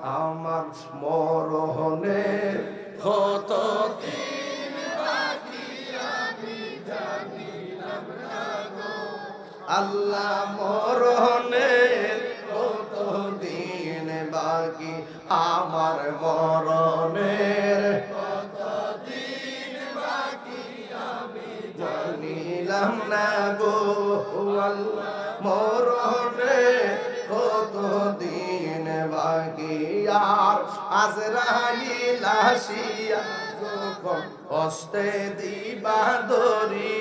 আমার মরণে কত আল্লাহ মরণের কত দিন বাকি আমার মরণের কত দিন বাকি আমি জানিলাম না গো আল্লাহ মরণের কত দিন বাকি আর আজরাইল আসিয়া যখন হস্তে দিবা দরি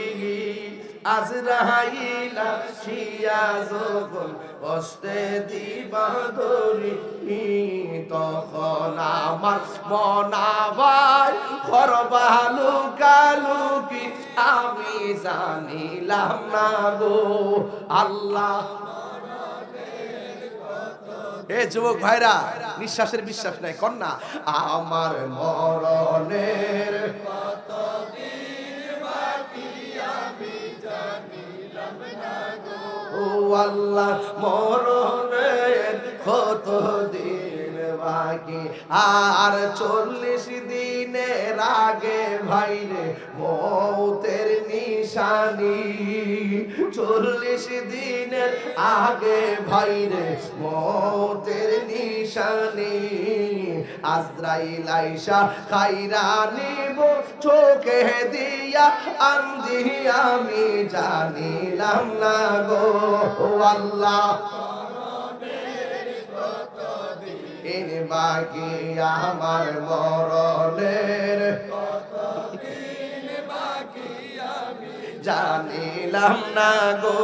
আজরাইল আসিয়া যখন হস্তে দিবা দরি তখন আমার মনাবাই করবা লুকালুকি আমি জানিলাম না গো আল্লাহ। এ যুবক ভাইরা নিঃশ্বাসের বিশ্বাস নাই কন্যা আমার মরণের কত দিন বাকি আমি জানিলাম না গো ও আল্লাহ মরণের কত দিন বাকি আর 40 দিনের আগে ভাইরে মৌতের নিশানি 40 দিনের আগে ভাইরে মৌতের নিশানি আজরাইল আইসা খাইরা নিব চোখে দিয়া আন্ধি আমি জানিলাম না গো আল্লাহ এর বাকি আমার মরণের জানিলাম না গো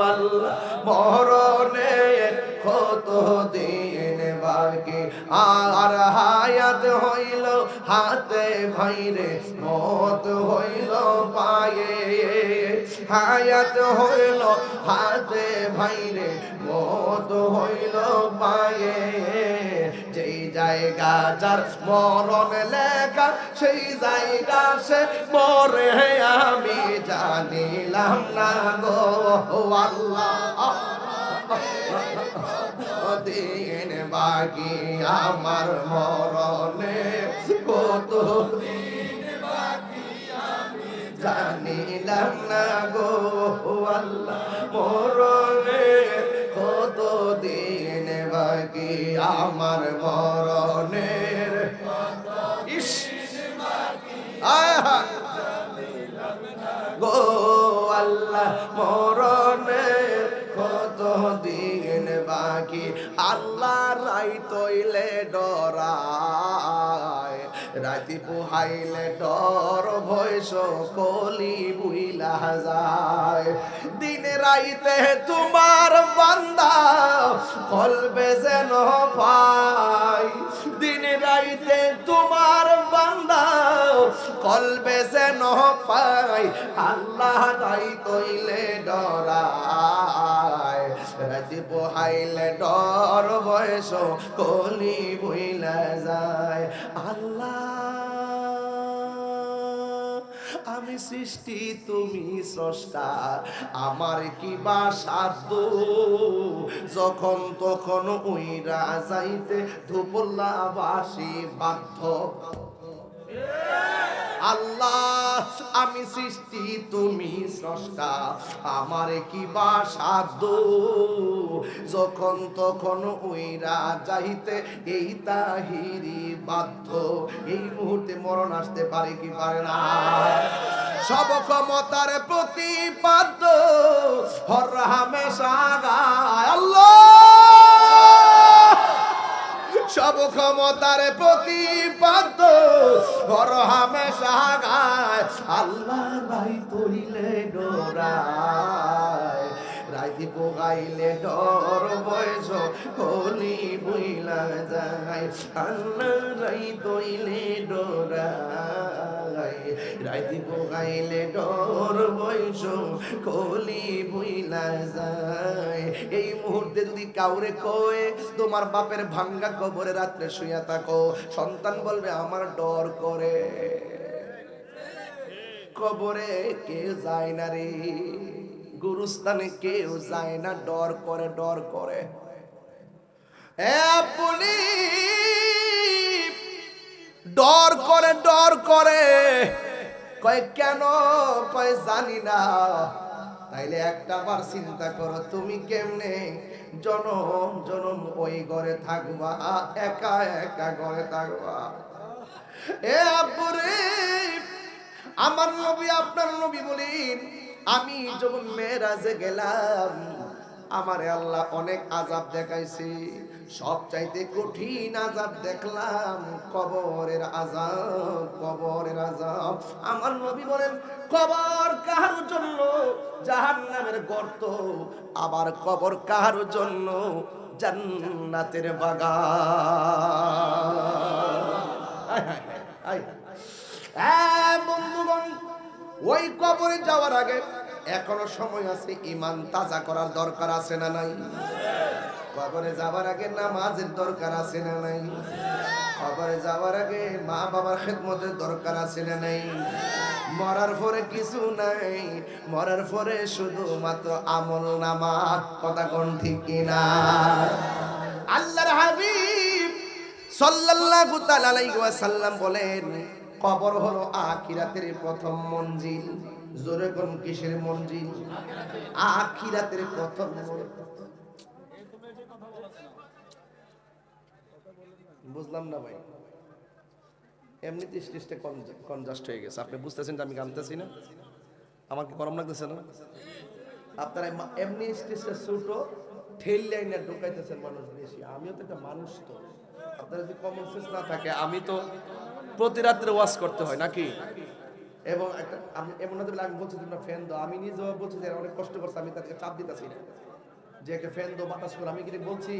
আল্লাহ মরণের কত দিন বাকি আর হায়াত হইল হাতে ভাইরে মত হইল পায়ে হায়াত হইল হাতে ভাইরে মত হইল পায়ে যেই জায়গা যার মরণ লেখা সেই জায়গা সে মরে আমি জানিলাম না গো আল্লাহ দিন বাকি আমার মরণে কত দিন বাকি আমি জানিলাম না গো আল্লাহ মরণে কত দিন বাকি আমার মরণের ইস গো আল্লাহ মরণের কত দিন বাকি আল্লাহ রাই তৈলে ডরায় রাতি পোহাইলে ডর ভয় সকলি বুইলা যায় দিন রাইতে তোমার বান্দা কলবে যেন পাই দিন রাইতে তোমার বান্দা কলবে যেন পাই আল্লাহ রাই তৈলে ডরায় রাতি পোহাইলে ডর বয়স কলি বইলা যায় আল্লাহ আমি সৃষ্টি তুমি স্রষ্টা আমার কি বা সাধ্য যখন তখন উইরা যাইতে ধুপল্লাবাসী বাধ্য আল্লাহ আমি সৃষ্টি তুমি স্রষ্টা আমার কি বা সাধ্য যখন তখন উইরা যাইতে এই তাহিরি বাধ্য এই মুহূর্তে মরণ আসতে পারে কি পারে না সব ক্ষমতার প্রতিপাদ্য হর হামেশা গায় আল্লাহ সব ক্ষমতার প্রতিপাদ্য হর হামেশা গায় আল্লাহ ভাই তৈলে ডোরায় রাইতি পোগাইলে ডর বয়স হলি বইলা যায় আল্লাহ রাই তৈলে ডোরায় রাইতি পোগাইলে ডর বয়স হলি বইলা যায় এই মুহূর্তে যদি কাউরে কয় তোমার বাপের ভাঙ্গা কবরে রাত্রে শুইয়া থাকো সন্তান বলবে আমার ডর করে কবরে কেউ যায় না রে গুরুস্থানে কেউ যায় না ডর করে আপনি কবরে ডর করে। কয় কেন? কয় জানি না। তাইলে একটা বার চিন্তা করো, তুমি কেমনে জনম জনম ওই ঘরে থাকবা, একা একা ঘরে থাকবা। এ আব্বুরে, আমার নবী আপনার নবী বলেন, আমি যখন মেরাজে গেলাম, আমারে আল্লাহ অনেক আযাব দেখাইছে, সব চাইতে কঠিন আযাব দেখলাম কবরের আযাব, কবরের আযাব। আমার নবী বলেন, কবর কাহার জন্য? জাহান্নামের গর্ত। আবার কবর কাহার জন্য? জান্নাতের বাগান। আয় হায় বন্ধুগণ, ওই কবরে যাওয়ার আগে এখনো সময় আছে, ঈমান তাজা করার দরকার আছে না নাই? কবরে যাওয়ার আগে নামাজের দরকার আছে না নাই? কবরে যাওয়ার আগে মা বাবার খেদমতের দরকার আছে না নাই? মরার পরে কিছু নাই, মরার পরে শুধুমাত্র আমল নামা। কথা কোন ঠিক কিনা? আল্লাহর হাবিব সাল্লাল্লাহু তাআলা আলাইহি ওয়াসাল্লাম বলেন, কবর হলো আখিরাতের প্রথম মঞ্জিল। জোরে কোন কিসের মঞ্জিল? আখিরাতের প্রথম মঞ্জিল। বুঝলাম না ভাই, এমনিতে স্টেজটা কনজাস্ট হয়ে গেছে। আপনি বুঝতেছেন যে আমি গানতেছি না? আমাকে গরম লাগতেছে না? আপনারা এমনি স্টেজটা ছোট, ঠেল লাইনে ঢুকাইতেছেন মানুষ বেশি। আমিও তো একটা মানুষ, তো আপনারা যদি কমন সেন্স না থাকে, আমি তো প্রতি রাত্রে ওয়াজ করতে হয় নাকি? এবং একটা আমি এমন না আমি বলছি তোমরা ফ্যান দাও, আমি নিজেও বলছি যে অনেক কষ্ট করছে, আমি তাদেরকে চাপ দিতেছি না যে একটা ফ্যান দাও বাতাস করে, আমি কিন্তু বলছি।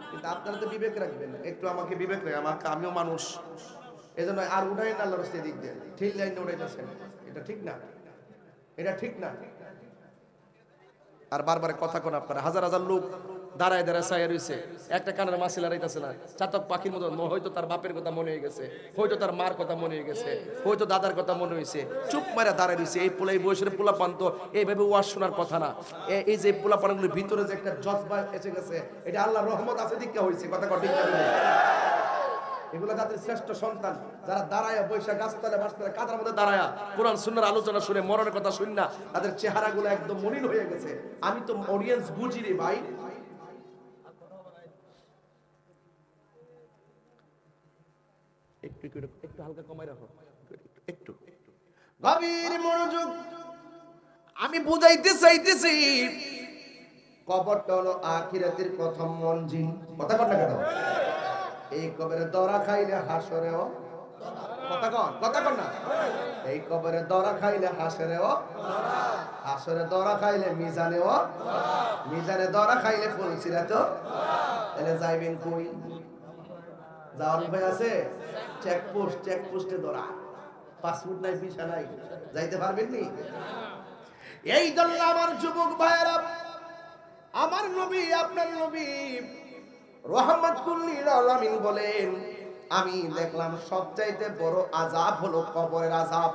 কিন্তু আপনারা তো বিবেক রাখবেন, একটু আমাকে বিবেক রাখবেন, আমাকে, আমিও মানুষ। এই জন্য আর উঠাই না আল্লাহর রাস্তায় দিক দিয়ে ঠিক লাইনে উঠাইতেছেন, এটা ঠিক না, এটা ঠিক না। আর বারবার কথা কোন আপনারা, হাজার হাজার লোক দাঁড়ায় দাঁড়ায় চাইয়া রয়েছে, একটা কানের মাছি লড়াইতেছে না, চাতক পাখির মতো। হয়তো তার বাপের কথা মনে হয়ে গেছে, হয়তো তার মার কথা মনে হয়ে গেছে, হয়তো দাদার কথা মনে হয়েছে, চুপ মারা দাঁড়ায় রয়েছে। এই পোলা, এই বয়সের পোলা পান তো এইভাবে ওয়াজ শোনার কথা না। এই যে পোলা পানগুলোর ভিতরে যে একটা জজবা এসে গেছে, এটা আল্লাহর রহমত আছে দীক্ষা হয়েছে। কথা ঠিক না? এগুলো তাদের শ্রেষ্ঠ সন্তান, যারা দাঁড়ায় বৈশাখ গাছতলা বাসতলা কাদার মধ্যে দাঁড়ায় কোরআন সুন্নাহর আলোচনা শুনে মরণের কথা শুন না, তাদের চেহারাগুলো একদম মলিন হয়ে গেছে। আমি তো অডিয়েন্স বুঝি রে ভাই। একটু একটু হালকা কমাই রাখো, একটু গভীর মনোযোগ। আমি বুঝাইতে চাইতেছি, কবরটা হলো আখিরাতের প্রথম মঞ্জিল। কথা কর না কেন? এই কবরে দরা খাইলে হাসরেও, কথা কর না, এই কবরে দরা খাইলে হাসরেও, হাসরে দরা খাইলে মিজানেও, মিজানে দরা খাইলে ফুলসিরাতেও। তাহলে যাইবেন কই? যাওয়ার উপায় আছে? চেকপোস্ট, চেকপোস্টে ধরা। পাসপোর্ট নাই, ভিসা নাই, যাইতে পারবেন নি? এই জন্য আমার যুবক ভাইয়েরা, আমার নবী আপনার নবী রাহমাতুল লিল আলামিন বলেন, আমি দেখলাম সবচাইতে বড় আযাব হলো কবরের আযাব।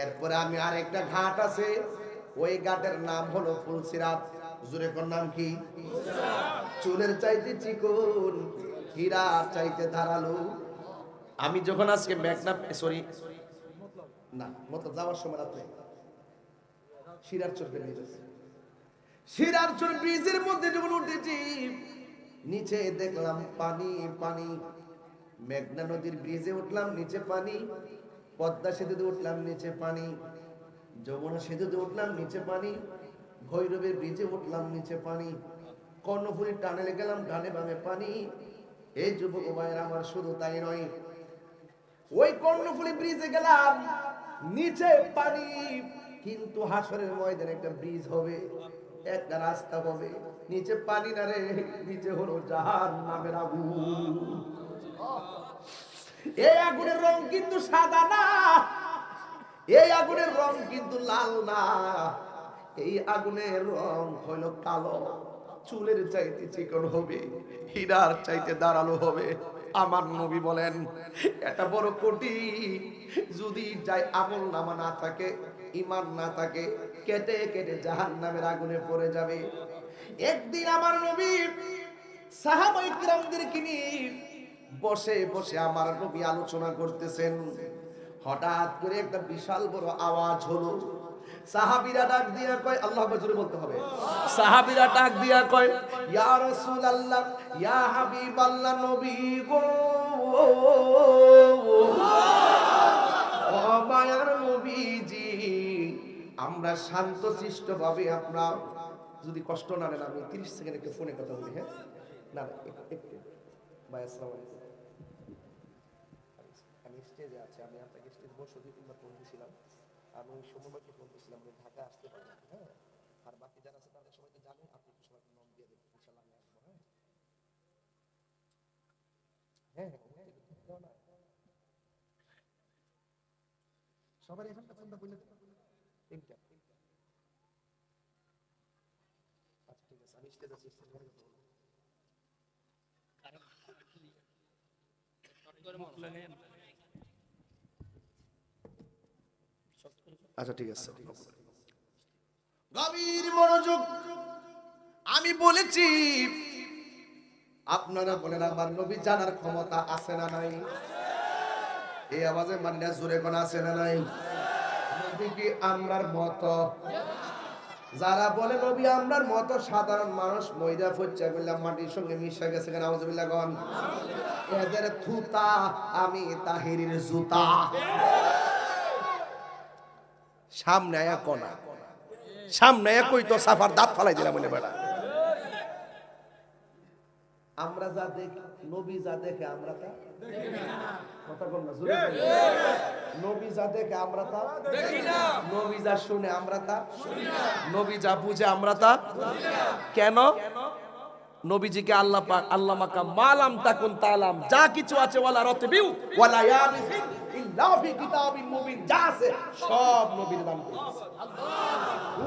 এরপরে আমি আরেকটা ঘাট আছে, ওই ঘাটের নাম হলো ফুলসিরাত। জোরে কোন নাম কি? চুলের চাইতে চিকন, হীরা চাইতে ধারালো। আমি যখন আজকে মেঘনা, সরি না, মত যাওয়ার সময় রাত্রে শিরারচর বেরিয়েছে, শিরারচর ব্রিজের মধ্যে যখন উঠেছি, নিচে দেখলাম পানি পানি। মেঘনা নদীর ব্রিজে উঠলাম, নিচে পানি। পদ্মা সেতুতে উঠলাম, নিচে পানি। যমুনা সেতুতে উঠলাম, নিচে পানি। ভৈরবের ব্রিজে উঠলাম, নিচে পানি। কর্ণফুলী টানেলে গেলাম, ডানে বামে পানি। এই যুবক ভাইয়েরা আমার, শুধু তাই নয়, ওই কর্ণফুলী ব্রিজে গেলাম, নিচে পানি। কিন্তু হাসরের ময়দানে একটা ব্রিজ হবে, একটা রাস্তা হবে, নিচে পানি না রে, নিচে হলো জাহান্নামের আগুন। এই আগুনের রং কিন্তু সাদা না, এই আগুনের রং কিন্তু লাল না, এই আগুনের রং হলো কালো। চুলের চাইতে চিকন হবে, হীরার চাইতে ধারালো হবে। আমার নবী বলেন, এটা বড় কঠিন। যদি যাই আমল নামা না থাকে, ঈমান না থাকে, কেটে কেটে জাহান্নামের আগুনে পড়ে যাবে। একদিন আমার নবী সাহাবায়ে কিরামদেরকে নিয়ে বসে বসে আমার নবী আলোচনা করতেছেন, হঠাৎ করে একটা বিশাল বড় আওয়াজ হলো। সাহাবীরা ডাক দিয়া কয়, আল্লাহু আকবার জোরে বলতে হবে। সাহাবীরা ডাক দিয়া কয়, ইয়া রাসূলুল্লাহ, ইয়া হাবিবাল্লাহ, নবী গো, ও মায়ার নবীজি, আমরা শান্তশিষ্ট ভাবে, আপনার যদি কষ্ট না নেন আমি 30 সেকেন্ড একটু ফোনে কথা বলি। হ্যাঁ, না না একটু ভাই, আসসালামু আলাইকুম। আমি স্টেজে আছি, আমি আপনাকে স্টেজ বসে 2-3 বার ফোন দিয়েছিলাম। আমি সময়কে ফোন দিয়েছিলাম যে ঢাকা আসতে পারবেন। হ্যাঁ, আর বাকি যারা আছে তাদের সবাই তো জানেন, আপনি একটু সবাইকে নাম দিয়ে দেবেন, ইনশাআল্লাহ আমি আসবো। হ্যাঁ হ্যাঁ হ্যাঁ, সবার এখানটা ফোনটা বলে দিন। তিনটা। আচ্ছা ঠিক আছে, আমি স্টেজে আছি, স্টেজ করে কথা বলবো। আচ্ছা ঠিক আছে, গভীর মনোযোগ। আমি বলেছি, আপনারা বলেন আমার নবী জানার ক্ষমতা আছে না নাই? এই আওয়াজে মানে জোরে কোন আছে না নাই? নবী কি আমরার মতো? যারা বলে নবী আমরার মতো সাধারণ মানুষ, ময়দা ফচ্চা করলাম মাটির সঙ্গে মিশে গেছে, কেন আউযুবিল্লাহ গন, এদের থুতা আমি তাহিরির জুতা। সামনে আয়া কোনা, সামনে আয়া কই তো সাফার দাঁত ফালাই দিলাম বলে বেড়া। আমরা যা দেখি, নবী যা দেখে আমরা তা দেখি না। কথা বল না, জোরে বল। নবী যা দেখে আমরা তা দেখি না, নবী যা শুনে আমরা তা শুনি না, নবী যা বুঝে আমরা তা বুঝি না। কেন? নবীজিকে আল্লাহ পাক আল্লাহ মাকা মালাম তাকুন তালাম, যা কিছু আছে ওয়ালা রাতবিউ ওয়ালা ইয়াবিসিন ইল্লা ফি কিতাবিন মুবিন, যা আছে সব নবীর দান করেছে।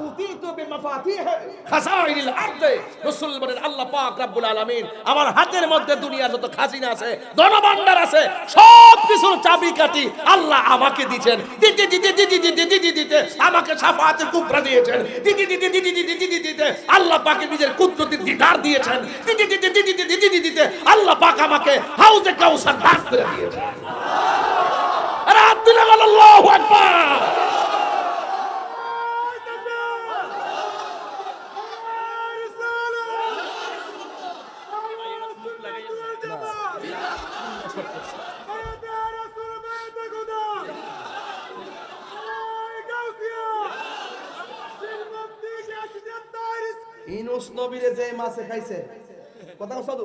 উতিতু বিমাফাতিহ খাযাইনিল আরদি, রাসূল বলেন আল্লাহ পাক রব্বুল আলামিন আমার হাতের মধ্যে দুনিয়ার যত খাজিনা আছে, ধনভাণ্ডার আছে, সব কিছুর চাবিকাঠি আল্লাহ আমাকে দিয়েছেন। দিতে দিতে দিতে দিতে দিতে দিতে আমাকে শাফাআতের কুবরা দিয়েছেন। দিতে দিতে দিতে দিতে দিতে দিতে আল্লাহ পাকের নিজের কুদরতের দিদার দিয়েছেন। দিতে দিতে দিতে দিতে দিতে দিতে আল্লাহ পাক আমাকে হাউজে কাউসার দান করে দিয়েছেন। আরে আব্দুল্লাহ আল্লাহু আকবার। ইউনূস নবীরে যে মাছে খাইছে, কথা কইছ তো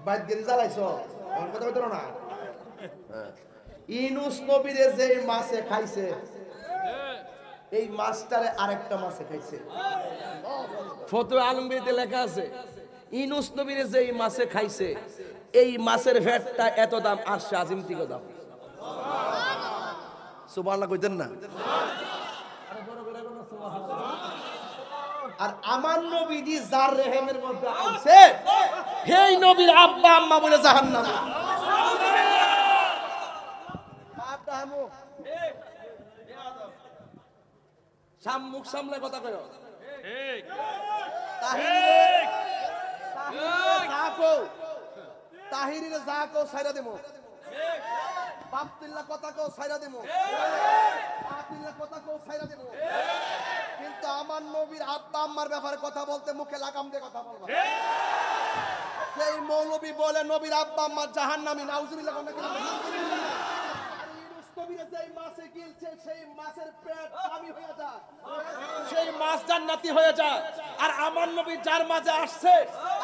বাইত গেলি জ্বালাইছো, আমার কথা কইতো না। ইউনূস নবীরে যে মাছে খাইছে, এই মাছটারে আরেকটা মাছে খাইছে। ফতোয়া আলমগীরিতে লেখা আছে, ইউনূস নবীরে যে মাছে খাইছে, এই মাছের ভেটটা এত দাম, আরশে আজিম থেকে দাম। সুবহানাল্লাহ কইতেন না? আর আমার নবীজি যার রেহেমের মধ্যে আইছে, সেই নবীর আব্বা আম্মা বলে জাহান্নামে। মুখ সামলে কথা কয়। তাহিরিরে যা কো ছাইরা দেবো, বাপতিল্লাহ কথা কো ছাইরা দেবো, বাপতিল্লাহ কথা কো ছাইরা দেবো, কিন্তু আমার নবীর আব্বা আম্মার ব্যাপারে কথা বলতে মুখে লাগাম দিয়ে কথা বলবা। সেই মৌলবী বলে নবীর আব্বা আম্মা জাহান্নামী, নাউজুবিল্লাহ। নবীরে যেই মাছে গিলছে, সেই মাছের পেট দামি হয়ে যায়, সেই মাছ জান্নাতি হয়ে যায়। আর আমার নবী যার মাঝে আসছে,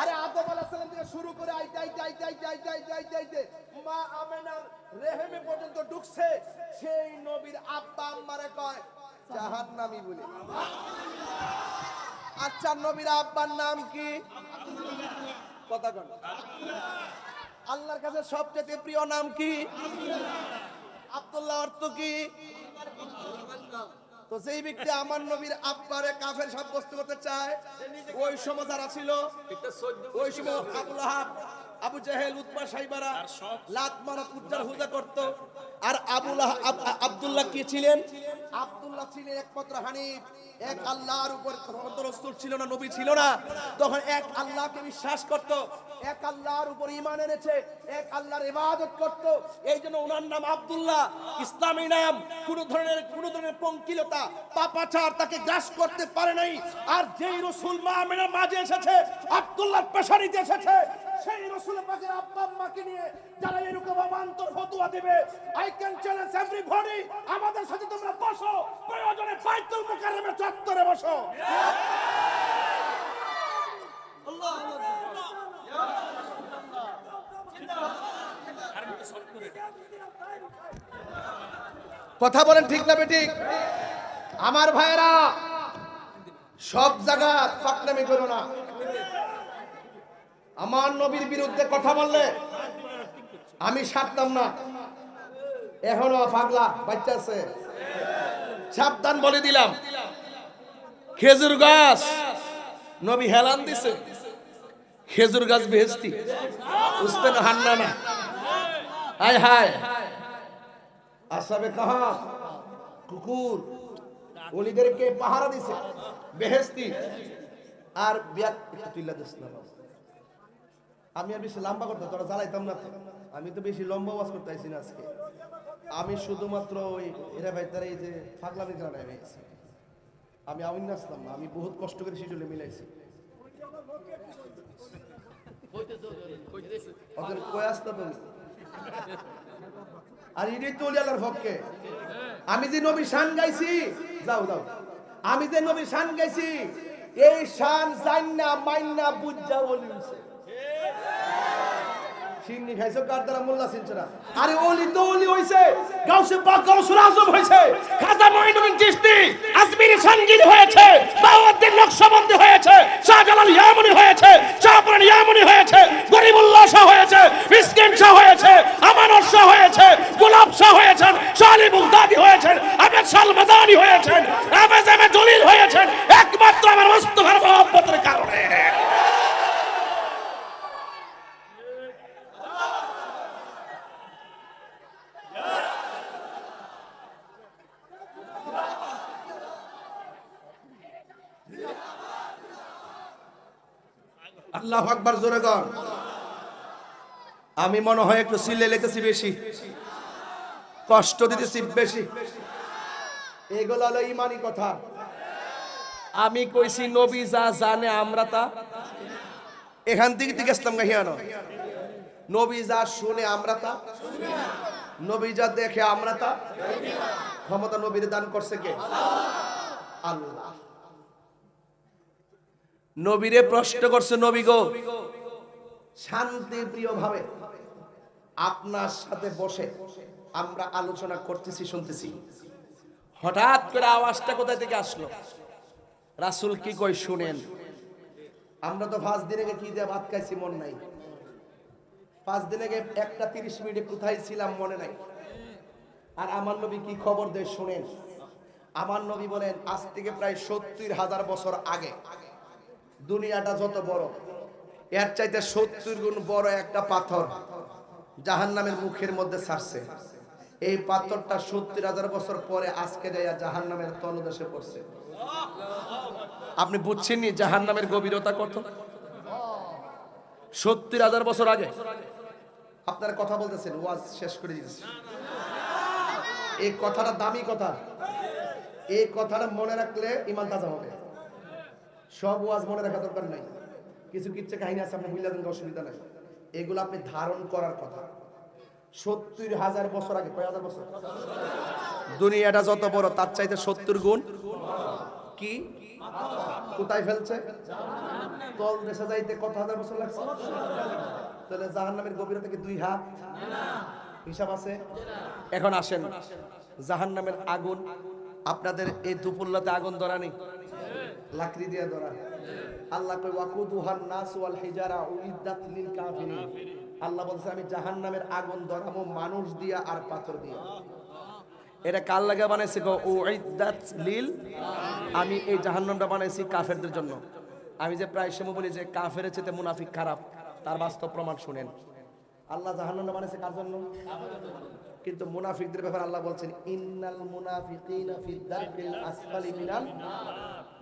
আরে আদম আলাইহিস সালাম থেকে শুরু করে আইতে আইতে আইতে আইতে আইতে আইতে আইতে আইতে মা আমেনার রেহেমে পর্যন্ত ঢুকছে, সেই নবীর আব্বা আম্মারে কয় জাহান্নামী বলে। আচ্ছা, নবীর আব্বার নাম কি? কথা কন। আল্লাহর কাছে সবচেয়ে প্রিয় নাম কি? আব্দুল্লাহ। অর্থ কি? তো যেই ব্যক্তি আমার নবীর আব্বারে কাফের সাব্যস্ত করতে চায়, ওই সময় যারা ছিল, ওই সময় আবু লাহাব, আবু জেহেল, উতবা, সাইবারা লাত মারাত উজ্জার হুজা করত। আর আব্দুল্লাহ কি ছিলেন? আব্দুল্লাহ ছিলেন একমাত্র হানিফ। এক আল্লাহর উপর কোনো রাসূল ছিল না, নবী ছিল না। তখন এক আল্লাহকে বিশ্বাস করত, এক আল্লাহর উপর ঈমান এনেছে, এক আল্লাহর ইবাদত করত। এই জন্য ওনার নাম আব্দুল্লাহ, ইসলামী নাম। কোন ধরনের পঙ্কিলতা, পাপাচার তাকে গ্রাস করতে পারে নাই। আর যেই রাসূল মা আমিনার মাঝে এসেছে, আব্দুল্লাহর পেশানিতে এসেছে, সেই রাসূল পাকের আব্বা আম্মাকে নিয়ে যারা এরকম অবান্তর ফতোয়া দিবে, আই ক্যান চ্যালেঞ্জ এভরিবডি, আমাদের সাথে তোমরা বসো, প্রয়োজনে বাইতুল মুকাররমে চত্বরে বসো। আল্লাহ কথা বলেন ঠিক না বেঠিক? আমার ভাইরা, সব জায়গা পাকনামি করো না। আমার নবীর বিরুদ্ধে কথা বললে আমি ছাড়তাম না। এখনো পাগলা বাচ্চা আছে, সাবধান বলে দিলাম। খেজুর গাছ নবী হেলান দিছে, খেজুর গাছ বেহেশতি, উস্তে না হান্না না। হায় হায়, আসাবে কাহা কুকুর ওলিদেরকে পাহারা দিছে, বেহেশতি। আর তুইলা দিস না। আমি আর বেশি লম্বা করতে তোরা জ্বালাইতাম না তো। আমি তো বেশি লম্বা ওয়াজ করতে আইছি না আজকে। আমি শুধুমাত্র ওই এরা ভাই তারা এই যে পাগলামি জানাই হয়েছি। আমি আউন আসলাম না, আমি বহুত কষ্ট করে শিডিউলে মিলাইছি। ওদের কই আসতো তুমি? আর এটাই তো আল্লাহর পক্ষে। আমি যে নবী শান গাইছি, যাও যাও, আমি যে নবী শান গাইছি, এই শান জান্না মাইন্না বুঝা বলিছে। চিন্নি খাইছো কার দ্বারা? মোল্লা সিনচরা। আরে ওলি তো ওলি হইছে, গাউসে পাক গাউসুল আজম হইছে, খাজা মুঈনুদ্দিন চিশতি আজমিরি সঙ্গীত হয়েছে, বাওয়াদ্দিন নকশবন্দি হয়েছে, শাহজালাল ইয়ামানি হয়েছে, শাহপুরান ইয়ামানি হয়েছে, গরিবুল্লাহ শাহ হয়েছে, মিসকিন শাহ হয়েছে, আমানত শাহ হয়েছে, গোলাপ শাহ হয়েছেন, শালি মুগদাদি হয়েছেন, আহমেদ শাল মাদানি হয়েছেন, আহমেদ জলিল হয়েছেন, একমাত্র আমার মুস্তাফার মহব্বতের কারণে। আল্লাহু আকবার, জোরে কর। আমি মনে হয় একটু সিলে লেগেছি বেশি, কষ্ট দিতেছি বেশি। এগুলো হলো ঈমানি কথা। আমি কইছি নবী যা জানে আমরা তা, এখান থেকে ইসলাম গাহিয়ানো। নবী যা শুনে আমরা তা, নবী যা দেখে আমরা তা। ক্ষমতা নবীর দান করছে কে? আল্লাহ। নবীরে প্রশ্ন করছে, নবী গো, শান্তি প্রিয় ভাবে আপনার সাথে বসে আমরা আলোচনা করতেছি, শুনতেছি, হঠাৎ করে আওয়াজটা কোথায় থেকে আসলো? রাসূল কি কই শুনেন। আমরা তো 5 দিন আগে কি দিয়ে ভাত খাইছি মন নাই, 5 দিন আগে 1:30 কোথায় ছিলাম মনে নাই। আর আমার নবী কি খবর দেয় শুনেন। আমার নবী বলেন, আজ থেকে প্রায় 70,000 বছর আগে দুনিয়াটা যত বড়, এর চাইতে 70 গুণ বড় একটা পাথর জাহান্নামের মুখের মধ্যে ছাড়ছে। এই পাথরটা 70,000 বছর পরে আজকে যাইয়া জাহান্নামের তলদেশে পড়ছে। আপনি বুঝছেন নি জাহান্নামের গভীরতা কত? 70,000 বছর আগে। আপনারা কথা বলতেছেন, ওয়াজ শেষ করে দিয়েছি। এই কথাটা দামি কথা, এই কথাটা মনে রাখলে ঈমান তাজা হবে। সব ওয়াজ মনে রাখা দরকার নাই, কিছু কিচ্ছা কাহিনী আছে আপনি বুঝলে দেন, অসুবিধা নাই। এগুলো আপনি ধারণ করার কথা। 70,000 বছর আগে, কয় হাজার বছর? দুনিয়াটা যত বড় তার চাইতে 70 গুণ কি কোথায় ফেলছে? তল দেশে যাইতে কত হাজার বছর লাগছে? তাহলে জাহান্নামের গভীরতা কি 2 হাত? হিসাব আছে? এখন আসেন, জাহান্নামের আগুন আপনাদের এই দুপুরলাতে আগুন ধরা নেই, লাকড়ি দিয়ে ধরা। আল্লাহ কয় ওয়াকুদুহান নাস ওয়াল হিজারা উইদ্দাত লিল কাফিরিন। আল্লাহ বলছে আমি জাহান্নামের আগুন ধরাবো মানুষ দিয়া আর পাথর দিয়া। এটা কার লাগা বানাইছে গো? উইদ্দাত লিল, আমি এই জাহান্নামটা বানাইছি কাফেরদের জন্য। আমি যে প্রায় সময় বলি যে কাফেরের চেয়ে মুনাফিক খারাপ, তার বাস্তব প্রমাণ শুনেন। আল্লাহ জাহান্নাম বানাইছে কার জন্য? কিন্তু মুনাফিকদের ব্যাপারে আল্লাহ বলছেন ইন্নাল মুনাফিকিনা ফি দারকিল আসফালি মিনাল নার।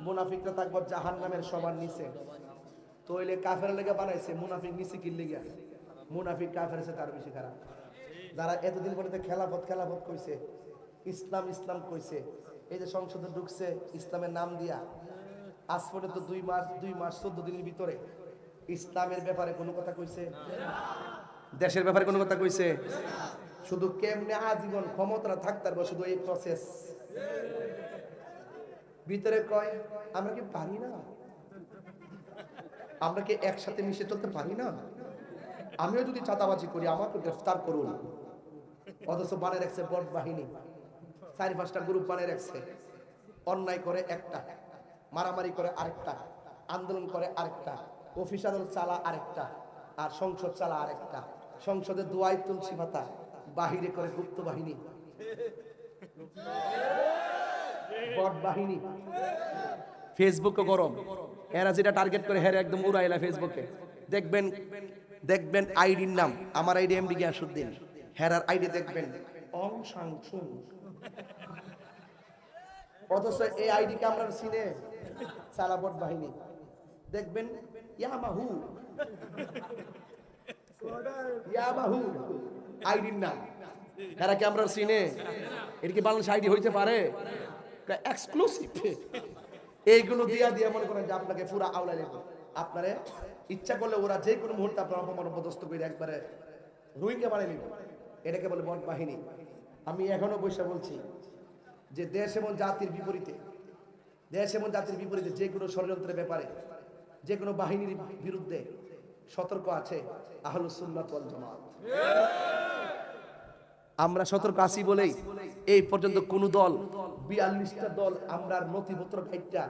মুনাফিকরা থাকবে জাহান্নামের সবার নিচে। তইলে কাফের লেগে বানাইছে, মুনাফিক নিচে কি লেগে? মুনাফিক কাফের চেয়ে তার বেশি খারাপ। যারা এতদিন পর্যন্ত খেলাফত কইছে, ইসলাম কইছে, এই যে সংসদে ঢুকছে ইসলামের নাম দিয়া, আজ পর্যন্ত 2 মাস 14 দিনের ভিতরে ইসলামের ব্যাপারে কোনো কথা কইছে? দেশের ব্যাপারে কোনো কথা কইছে? শুধু কেমনে আজীবন ক্ষমতা থাকতে পারবো, শুধু এই প্রসেস ভিতরে কয় আমরা কি পারি না, আমরা কি একসাথে মিশে চলতে পারি না, আমিও যদি চাঁদাবাজি করি আমাকে গ্রেফতার করুন। অথচ বানিয়ে রাখছে বট বাহিনী, 4-5টা গ্রুপ বানিয়ে রাখছে। অন্যায় করে একটা, মারামারি করে আরেকটা, আন্দোলন করে আরেকটা, অফিস আদালত চালা আরেকটা, আর সংসদ চালা আরেকটা। সংসদে দোয়াই তুলসী পাতা, বাহিরে করে গুপ্ত বাহিনী, বট বাহিনী। ফেসবুকে গরম, এরা যেটা টার্গেট করে হেরে একদম উড়াইলা ফেসবুকে। দেখবেন আইডির নাম, আমার আইডি এমডি গিয়াসউদ্দিন, হেরার আইডি দেখবেন অং সাং সুং। অথচ এই আইডিকে আমরা চিনে চালা বট বাহিনী। দেখবেন ইয়ামাহু আইডির নাম, এরা কি আমরা চিনে? এটা কি বাংলাদেশ আইডি হইতে পারে? এক্সক্লুসিভ। এইগুলো দিয়া মনে করেন যে আপনাকে পুরা আওলাই দেবে। আপনারে ইচ্ছা করলে ওরা যে কোনো মুহূর্তে আপনার অপমান অপদস্থ করে একবারে রুইকে বানিয়ে নিবে। এটাকে বলে বট বাহিনী। আমি এখনো বসে বলছি যে দেশ এবং জাতির বিপরীতে যে কোনো ষড়যন্ত্রের ব্যাপারে, যে কোনো বাহিনীর বিরুদ্ধে সতর্ক আছে আহলুস সুন্নাত ওয়াল জামাত। আমরা সতর্ক আছি বলেই এই পর্যন্ত কোন দল, 42টা দল আমরা নথিপত্র কাইটা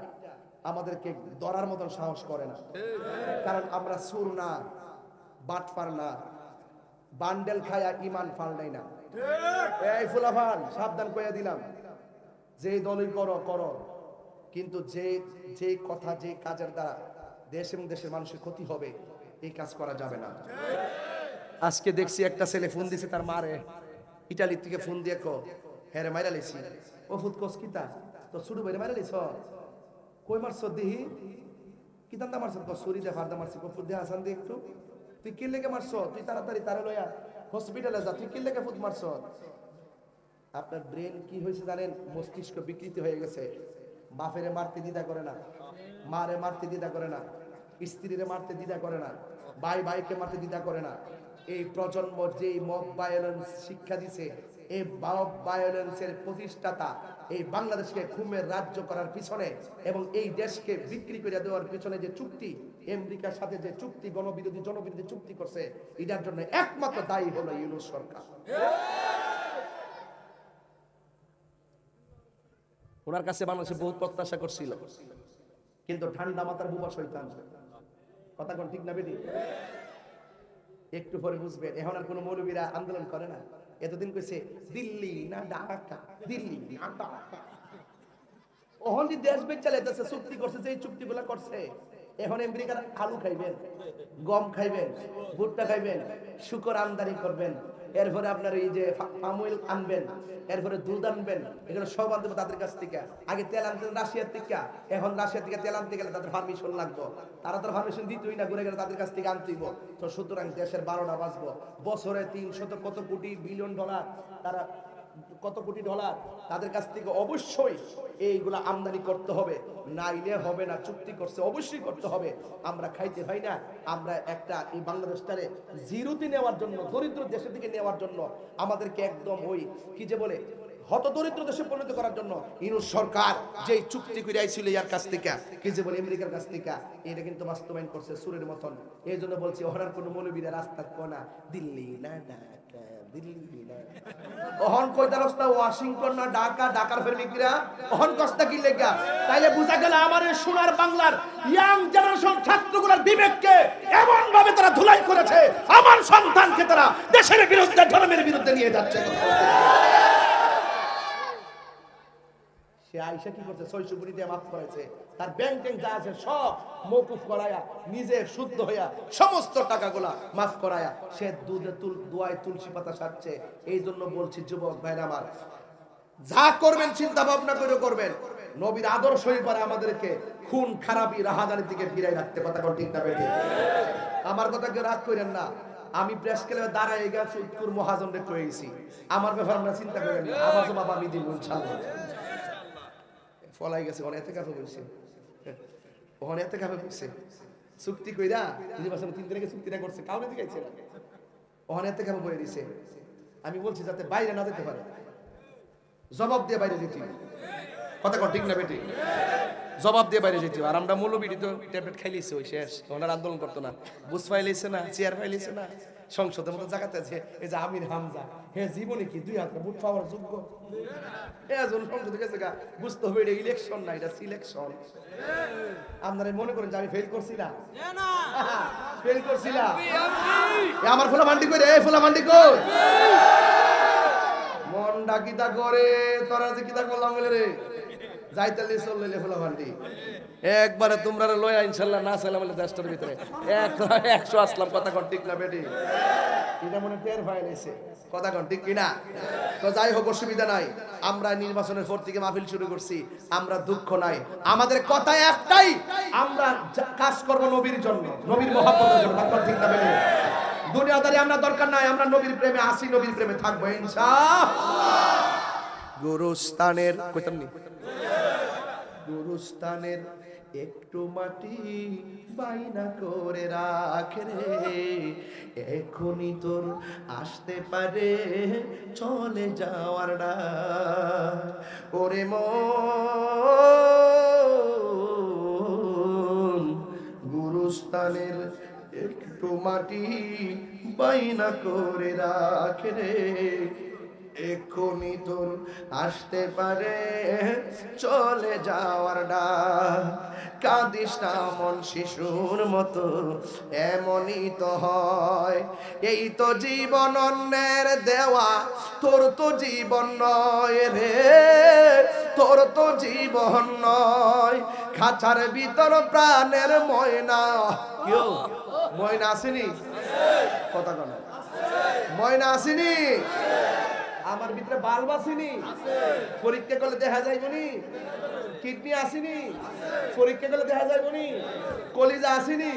আমাদেরকে ধরার মতন সাহস করে না। কারণ আমরা সুর না, বাটপার না, বান্ডেল খায়া ইমান ফালনাই না। এই ফুলাফান সাবধান কইয়া দিলাম, যে দলই করো, কিন্তু যে কথা যে কাজের দ্বারা দেশ এবং দেশের মানুষের ক্ষতি হবে এই কাজ করা যাবে না। আজকে দেখছি একটা ছেলে ফোন দিছে তার মারে, ইটালি থেকে ফোন দিয়ে হ্যাঁ মাইরা লিছি। ও ফুট কিতা তো শুরু বাইরে মাইরা লিছ, কই মারছ দিহি কিতান্দা মারছ, ছুরি দিয়ে ফারদা মারছি, ফুট দিয়ে হাসান দিয়ে একটু, তুই কি লেগে মারছ, তুই তাড়াতাড়ি তারে লইয়া হসপিটালে যা, তুই কি লেগে ফুট মারছ। আপনার ব্রেন কি হয়েছে জানেন? মস্তিষ্ক বিকৃতি হয়ে গেছে। বাপেরে মারতে দ্বিধা করে না, মারে মারতে দ্বিধা করে না, স্ত্রীরে মারতে দ্বিধা করে না, ভাইকে মারতে দ্বিধা করে না। এই প্রজন্ম যে মব ভায়োলেন্স শিক্ষা দিছে, এই মব ভায়োলেন্সের প্রতিষ্ঠাতা এই বাংলাদেশকে খুমের রাজ্য করার পিছনে এবং এই দেশকে বিক্রি করে দেওয়ার পিছনে যে চুক্তি, আমেরিকার সাথে যে চুক্তি, জনবিরোধী চুক্তি করছে, এটার জন্য একমাত্র দায়ী হলো ইউনূস সরকার। ওনার কাছে বাংলাদেশে বহুত প্রত্যাশা করছিল, কিন্তু ঠান্ডা মাথার বুবা শয়তান। কথা কোন ঠিক না বেটি? একটু পরে বুঝবেন। এখন আর কোন মৌলবীরা আন্দোলন করে না। এতদিন কইছে দিল্লি না ঢাকা, দিল্লি না ঢাকা। ওহন যে দেশ বেচ চালাইতেছে, চুক্তি করছে, যে চুক্তিগুলো করছে, এখন আমেরিকার আলু খাইবেন, গম খাইবেন, ভুট্টা খাইবেন, শুকর আমদানি করবেন, এরপরে আপনার এই যে পাম অয়েল আনবেন, এরপরে দুধ আনবেন, এগুলো সব আনতে হবে তাদের কাছ থেকে। আগে তেল আনতেন রাশিয়ার থেকে, এখন রাশিয়ার থেকে তেল আনতে গেলে তাদের পারমিশন লাগবে। তারা তো পারমিশন দিতই না, ঘুরে গেলে তাদের কাছ থেকে আনতেইব। তো সুতরাং দেশের 12টা বাঁচবো। বছরে 300 কত কোটি বিলিয়ন ডলার, তারা কত কোটি ডলার তাদের কাছ থেকে অবশ্যই এইগুলা আমদানি করতে হবে, নাইলে হবে না। চুক্তি করছে অবশ্যই করতে হবে। আমরা খাইতে হয় না, আমরা একটা এই বাংলাদেশটারে জিরোতে নেওয়ার জন্য, দরিদ্র দেশের দিকে নেওয়ার জন্য আমাদেরকে একদম ওই কি যে বলে হত দরিদ্র দেশে পরিণত করার জন্য ইউনূস সরকার যে চুক্তি করে আইছিল ইয়ার কাছ থেকে, কি যে বলে আমেরিকার কাছ থেকে, এটা কিন্তু বাস্তবায়ন করছে সুরের মতন। এই জন্য বলছি ওহরার কোন মৌলবীরা রাস্তা কোনা দিল্লি না ঢাকা, দিল্লি না ওহন কয়টা রাস্তা ওয়াশিংটন না ঢাকা, ঢাকার প্রেমিকরা ওহন কষ্ট কি লেগা। তাইলে বুঝা গেল আমার এই সোনার বাংলার ইয়াং জেনারেশন ছাত্রগুলোর বিবেককে এমন ভাবে তারা ধুলাই করেছে, আমার সন্তানকে তারা দেশের বিরুদ্ধে, ধর্মের বিরুদ্ধে নিয়ে যাচ্ছে। সে আয়েশা কি করছে 600 কোটি দিয়ে মাফ করেছে তার ব্যাংক ট্যাঙ্ক যা আছে সব মওকুফ করায়া নিজে শুদ্ধ হইয়া সমস্ত টাকাগুলা মাফ করায়া সে দোয়ায় তুলসী পাতা সাজছে। এই জন্য বলছি যুবক ভাইরা আমার, যা করবেন চিন্তা ভাবনা করে করবেন। নবীর আদর্শই পরে আমাদেরকে খুন খারাপি রাহাজানির দিকে ফিরাই রাখতে কথা কোন ঠিক না বেঠিক? আমার কথা কেউ রাগ করেন না। আমি প্রেস ক্লাবে দাঁড়ায় গেছি উত্তর মহাজনরে কইছি আমার ব্যাপারে আমরা চিন্তা করেন না, আমার জবাব আমি দিব ইনশাআল্লাহ। ফলাই গেছে অনেক থেকে বলছে অনেক থেকে বলছে চুক্তি কইরা নির্বাচন 3 দিন আগে চুক্তিটা করছে কাউকে দিয়েছে না অনেক থেকে বলে দিছে। আমি বলছি যাতে বাইরে না যেতে পারে, জবাব দিয়ে বাইরে যেতে কথা কোন ঠিক না বেটি? জবাব দিয়ে বাইরে যেতে। আর আমরা মৌলবীটি তো ট্যাবলেট খাইলিছে ওই শেষ, ওনার আন্দোলন করতো না, বুঝ পাইলিছে না, চেয়ার পাইলিছে না, সংসদের মতো জায়গাতে আছে। এই যে আমির হামজা হে জীবনে কি 2 হাতে বুট পাওয়ার যোগ্য? এজন সংসদে গেছে গা, বুঝতে হবে এটা ইলেকশন না, এটা সিলেকশন। আপনারা মনে করেন যে আমি ফেল করছি না? ফেল করছি না? আমার ফোলা মান্ডি কই রে, ফোলা মান্ডি কই? মন ডাকিতা করে তোরা যে কিতা করলাম বলে রে যাইতালি চললে ফোলা মান্ডি একবারে তোমরা লয়া ইনশাআল্লাহ না চাইলাম বলে দেশটার ভিতরে 100 আসলাম কথা কোন ঠিক না বেটি? এটা মনে টের ফাইলেছে কথা কোন ঠিক কিনা? তো যাই হোক অসুবিধা নাই, আমরা নির্বাচনের পর থেকে মাহফিল শুরু করছি, আমরা দুঃখ নাই, আমাদের কথা একটাই, আমরা কাজ করব নবীর জন্য, নবীর মহব্বতের জন্য কথা ঠিক না বেটি? দুনিয়াদারি আমরা দরকার নাই, আমরা নবীর প্রেমে আসি, নবীর প্রেমে থাকবো ইনশাআল্লাহ। গুরুস্থানের কইতাম নি, গুরুস্থানের একটু মাটি বাইনা করে রাখ রে, এখনই তোর আসতে পারে চলে যাওয়ার ডাক। ওরে মন গুরুস্থানের একটু মাটি বাইনা করে রাখ রে, এখনই তোর আসতে পারে চলে যাওয়ার ডাক। কাঁদিস না মন শিশুর মতো, এমনই তো হয়, এই তো জীবন অন্যের দেওয়া, তোর তো জীবন নয় রে, তোর তো জীবন নয়। খাঁচার ভিতর প্রাণের ময়না, কেউ ময়না আসেনি? কথা কেন ময়না আসেনি? আমার ভিতরে বাল্ব আসেনি? পরীক্ষা করলে দেখা যাইবনি? কিডনি আসেনি? পরীক্ষা করলে দেখা যাইবনি? কলিজা আসেনি?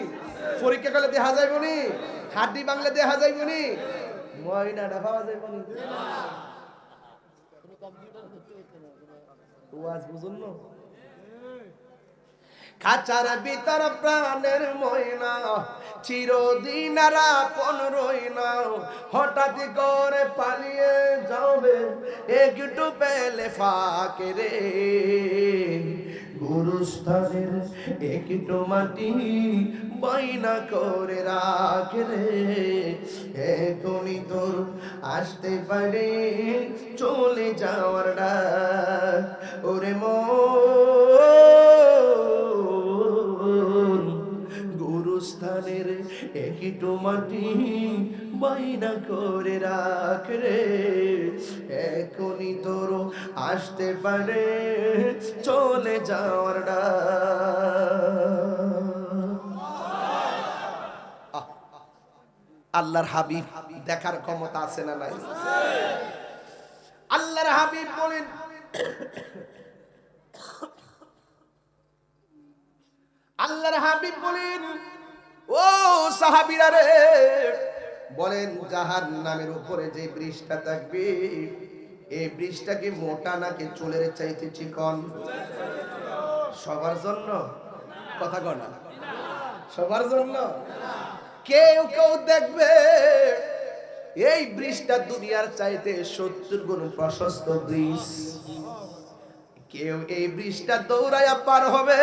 পরীক্ষা করলে দেখা যাইবনি? হাড্ডি বাংলা দেখা যাইবনি? ময়নাটা পাওয়া যাইবনি? ওয়াজ বুঝুন না? খাঁচার ভিতর প্রাণের ময়না, চিরদিন আর আপন রই না, হঠাৎ করে পালিয়ে যাবে একটু পেলে ফাঁকে রে। গুরুস্থানের একটু মাটি বাইনা করে রাখ রে, এখনই তোর আসতে পারে চলে যাওয়ার ডাক। ওরে মন গুরুস্থানের একটু মাটি বাইনা করে রাখ রে, এখনই তোর আসতে পারে চলে যাওয়ার ডাক। আল্লাহর হাবিব দেখার ক্ষমতা আছে না নাই? আল্লাহর হাবিব বলেন, আল্লাহর হাবিব বলেন ও সাহাবীরা রে, বলেন জাহান্নামের উপরে যে বৃষ্টিটা থাকবে, এই বৃষ্টিটা কি মোটা নাকি চুলের চাইতে চিকন? সবার জন্য কথা কয় না? সবার জন্য? কেউ কেউ দেখবে এই বৃষ্টিটা দুনিয়ার চাইতে 70 গুণ প্রশস্ত ব্রিজ, কেউ এই বৃষ্টিটা দৌড়াইয়া পার হবে,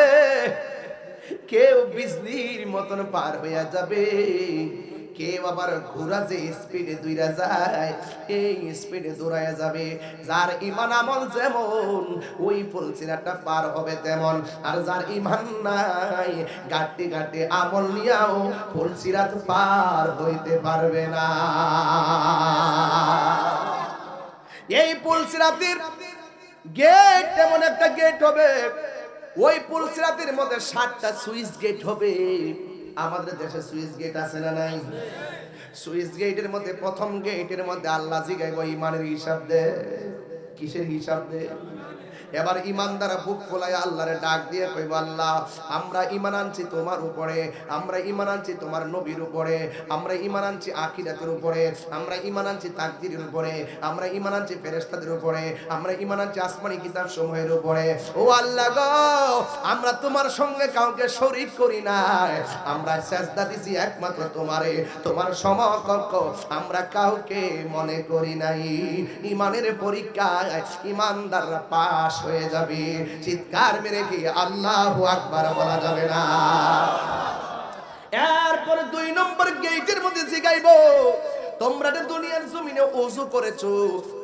কেউ বিজলির মতন পার হইয়া যাবে, কেউ আবার ঘোড়া যে স্পিডে দৌড়া যায় এই স্পিডে দৌড়াইয়া যাবে। যার ঈমান আমল যেমন ওই ফুলসিরাতটা পার হবে তেমন, আর যার ঈমান নাই গাট্টি গাট্টি আমল নিয়াও ফুলসিরাত পার হইতে পারবে না। এই ফুলসিরাতের গেট এমন একটা গেট হবে, ওই পুলসিরাতের মধ্যে 7টা সুইচ গেট হবে। আমাদের দেশে সুইচ গেট আছে না নাই? সুইচ গেটের মধ্যে প্রথম গেটের মধ্যে আল্লাহ জিগাইব ইমানের হিসাব দে। কিসের হিসাব দে? এবার ইমানদারা বুক ফোলায় আল্লাহরে ডাক দিয়ে কইব, আল্লাহ আমরা ঈমান আনছি তোমার উপরে, আমরা ঈমান আনছি তোমার নবীর উপরে, আমরা ঈমান আনছি আখিরাতের উপরে, আমরা ঈমান আনছি তাকদীরের উপরে, আমরা ঈমান আনছি ফেরেশতাদের উপরে, আমরা ঈমান আনছি আসমানি কিতাব সমূহের উপরে। ও আল্লাহ গো, আমরা তোমার সঙ্গে কাউকে শরীক করি না, আমরা সেজদা দিছি একমাত্র তোমারে, তোমার সমকক্ষ আমরা কাউকে মনে করি নাই। ঈমানের পরীক্ষায় ঈমানদাররা পাস হয়ে যাবে। চিৎকার মেরে কি আল্লাহু আকবার বলা যাবে না? এরপর 2 নম্বর গেটের মধ্যে জিগাইবো, তোমরা যে দুনিয়ার জমিনে ওযু করেছো,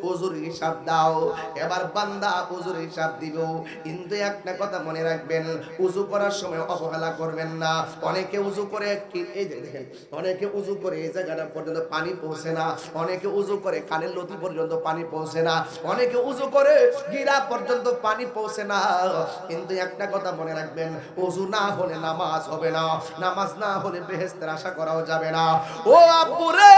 ওযুর হিসাব দাও। এবার বান্দা ওযুর হিসাব দিব, কিন্তু একটা কথা মনে রাখবেন, ওযু করার সময় অবহেলা করবেন না। অনেকে ওযু করে কি, এই যে দেখেন, অনেকে ওযু করে এই জায়গাটা পর্যন্ত পানি পৌঁছে না, অনেকে ওযু করে কানের লতি পর্যন্ত পানি পৌঁছে না, অনেকে ওযু করে গিরা পর্যন্ত পানি পৌঁছে না। কিন্তু একটা কথা মনে রাখবেন, ওযু না হলে নামাজ হবে না, নামাজ না হলে বেহেশতের আশা করাও যাবে না। ও আব্বুরে,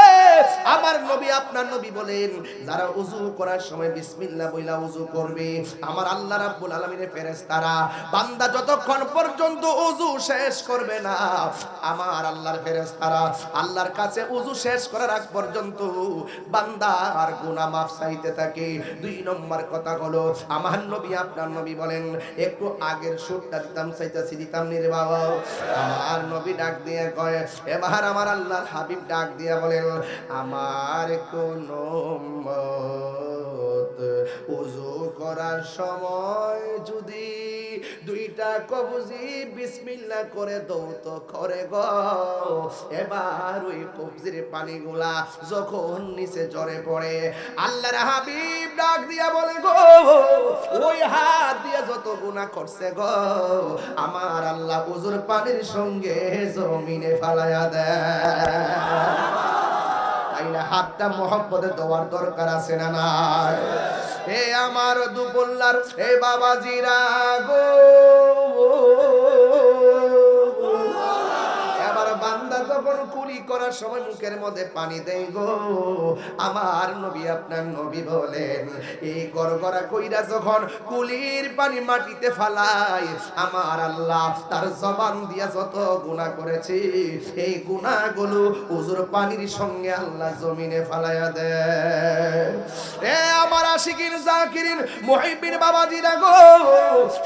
আমার নবী আপনার নবী বলেন, যারা ওযু করার সময় বিসমিল্লাহ বইলা ওযু করবে, আমার আল্লাহ রাব্বুল আলামিনের ফেরেশতারা বান্দা যতক্ষণ পর্যন্ত ওযু শেষ করবে না, আমার আল্লাহর ফেরেশতারা আল্লাহর কাছে ওযু শেষ করার আগ পর্যন্ত বান্দার গুনাহ মাফ চাইতে থাকে। 2 নম্বর কথা হলো, আমার নবী আপনার নবী বলেন, একটু আগের সুরটা দিতাম নি রে বাবা। আমার নবী ডাক দিয়ে কয়, এবার আমার আল্লাহর হাবিব ডাক দিয়ে বলেন, আমার কোন উম্মত ওযু করার সময় যদি 2টা কবজি বিসমিল্লাহ করে দাও তো করে গো, এবার ওই কবজির পানিগুলা যখন নিচে ঝরে পড়ে, আল্লাহর হাবিব ডাক দিয়া বলে গো, ওই হাত দিয়ে যত গুনাহ করছে গো, আমার আল্লাহ ওযুর পানির সঙ্গে জমিনে ফালায়া দেয়। হাতটা মহব্বতে দেওয়ার দরকার আছে না নাই? এ আমার দুপুল্লার এ বাবাজিরা গো, এবার বান্দা যখন কুলি করার সময় মুখের মধ্যে পানি দেয় গো, আমার নবী আপনার নবী বলেন, এই গড়গড়া কইরা যখন কুলির পানি মাটিতে ফালায়, আমার আল্লাহ তার জবান দিয়া যত গুনাহ করেছে, এই গুনাহগুলো ওযুর পানির সঙ্গে আল্লাহ জমিনে ফালায়া দেয়। এ আমার আশিকিন জাকিরিন মুহিব্বিন বাবাজিরা গো,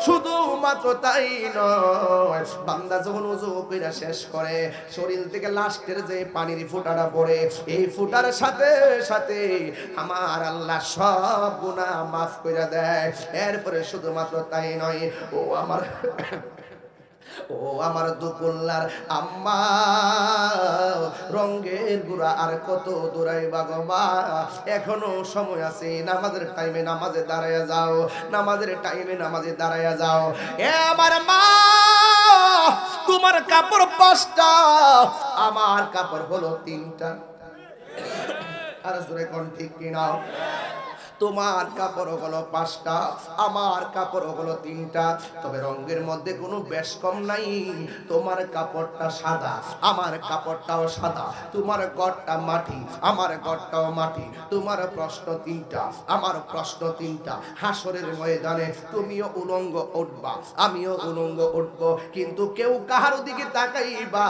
শুধু মাত্র তাই নয়, বান্দা যখন ওযু কইরা শেষ করে, শরীর থেকে লাস্টের যে পানির ফোঁটাটা পড়ে, এই ফোঁটার সাথে সাথে আমার আল্লাহ সব গুনাহ মাফ করে দেয়। এরপরে শুধুমাত্র তাই নয়, ও আমার দুপুল্লার আম্মা, রঙ্গের গুড়া আর কত দূরাইবা গো মা, এখনো সময় আছে, নামাজের টাইমে নামাজে দাঁড়ায়া যাও, নামাজের টাইমে নামাজে দাঁড়ায়া যাও। এ আমার মা, তোমার কাপড় 5টা, আমার কাপড় হলো 3টা। আর জোরে কোন ঠিক কিনা? তোমার কাপড় হলো 5টা, আমার কাপড় হলো 3টা, তবে রঙের মধ্যে কোনো বেশ কম নাই। তোমার কাপড়টা সাদা, আমার কাপড়টাও সাদা, তোমার গড়টা মাটি, আমার গড়টাও মাটি, তোমার প্রশ্ন 3টা, আমার প্রশ্ন 3টা। হাসরের ময়দানে তুমিও উলঙ্গ উঠবা, আমিও উলঙ্গ উঠব, কিন্তু কেউ কাহার দিকে তাকাইবা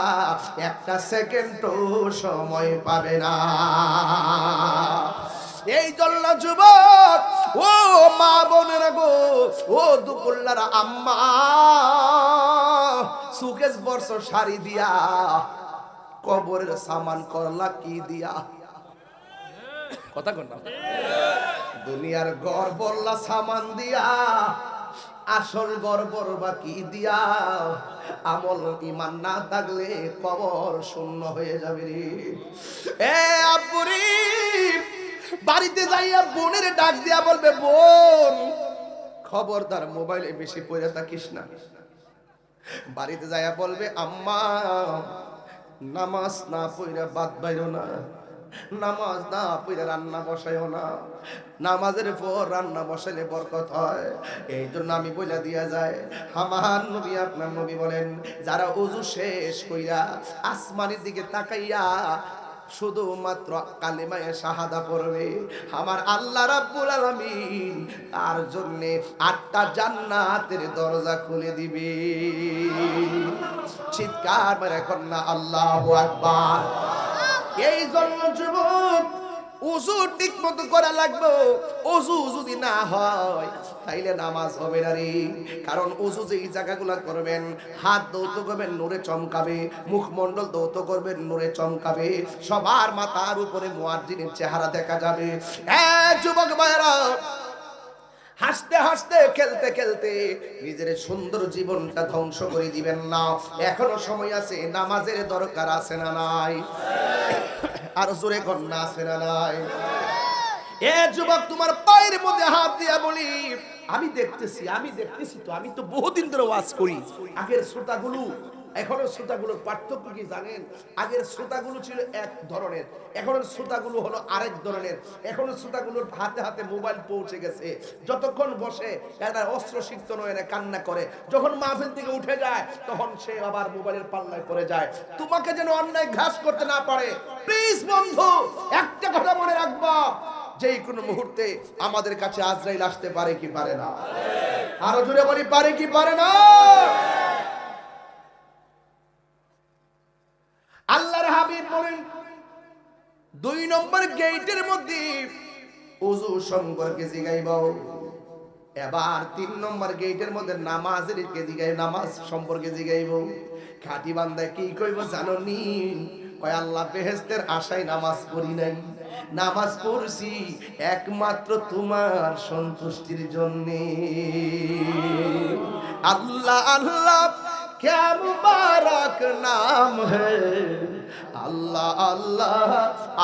একটা সেকেন্ডও সময় পাবে না। এই জন্য যুবক, ও মা বোনেরা গো, ও দুপুল্লার আম্মা, সুকেশ বর্ষ শাড়ি দিয়া কবরের সামান করলা কি দিয়া? কথা কর না। দুনিয়ার ঘর বললা সামান দিয়া, আসল ঘর বলবা কি দিয়া? আমল ঈমান না থাকলে কবর শূন্য হয়ে যাবে রে। এ আব্বুরি, বাড়িতে যাইয়া বোনের ডাক দিয়া বলবে, বোন খবরদার মোবাইলে বেশি পড়ে থাকিস না। বাড়িতে যাইয়া বলবে, আম্মা নামাজ না পড়া বাদ বাইরো না, নামাজ না পড়ে রান্না বসাইও না, নামাজের পর রান্না বসাইলে বরকত হয়। এই জন্য আমি বলে দিয়া যায়, আমার নবী আপনার নবী বলেন, যারা ওযু শেষ কইরা আসমানের দিকে তাকাইয়া শুধুমাত্র কালেমায়ে শাহাদা পড়বে, আমার আল্লাহ রাব্বুল আলামিন তার জন্য 8টা জান্নাতের দরজা খুলে দিবে। চিৎকার মেরে কন্যা আল্লাহু আকবার। এই জন্য যুবক, ওযু ঠিক মতো করা লাগবে। ওযু যদি না হয় তাইলে নামাজ হবে না রে। কারণ ওযু যেই জায়গাগুলো করবেন, হাত দৌত করবেন নূরে চমকাবে, মুখমণ্ডল দৌত করবেন নূরে চমকাবে, সবার মাথার উপরে মুয়াজ্জিনের চেহারা দেখা যাবে। যুবক ভাইরা, হাসতে হাসতে খেলতে খেলতে নিজের সুন্দর জীবনটা ধ্বংস করে দিবেন না। এখনো সময় আছে, নামাজের দরকার আছে না নাই? আর জোরে কন্যা আছে না নাই? এ যুবক, তোমার পায়ের মধ্যে হাত দিয়া বলি, আমি দেখতেছি তো, আমি তো বহুদিন ধরে ওয়াজ করি। আগের শ্রোতাগুলো এখনো শ্রোতাগুলোর পার্থক্য কি জানেন? আগের শ্রোতাগুলো ছিল এক ধরনের, এখনের শ্রোতাগুলো হলো আরেক ধরনের। এখনের শ্রোতাগুলোর হাতে হাতে মোবাইল পৌঁছে গেছে। যতক্ষণ বসে এরা অস্ত্র সিক্ত নয়, এরা কান্না করে। যখন মাহফিল থেকে উঠে যায় তখন সে আবার মোবাইলের পাল্লায় পড়ে যায়। তোমাকে যেন অন্যায় ঘাস করতে না পারে, প্লিজ বন্ধু একটা কথা মনে রাখবা, যে কোনো মুহূর্তে আমাদের কাছে আজরাইল আসতে পারে কি পারে না? আরো জোরে বলি, পারে কি পারে না? আল্লাহর হাবিব বলেন, 2 নম্বর গেটের মধ্যে ওযু সম্পর্কে জিগাইব, এবার 3 নম্বর গেটের মধ্যে নামাজের কে জিগাই, নামাজ সম্পর্কে জিগাইব। খাঁটি বান্দা কি কইব জানো নি? কয়, আল্লাহ বেহেশতের আশায় নামাজ পড়ি নাই, নামাজ পড়ছি একমাত্র তোমার সন্তুষ্টির জন্য। আল্লাহ আল্লাহ क्या मुबारक नाम है, अल्लाह अल्लाह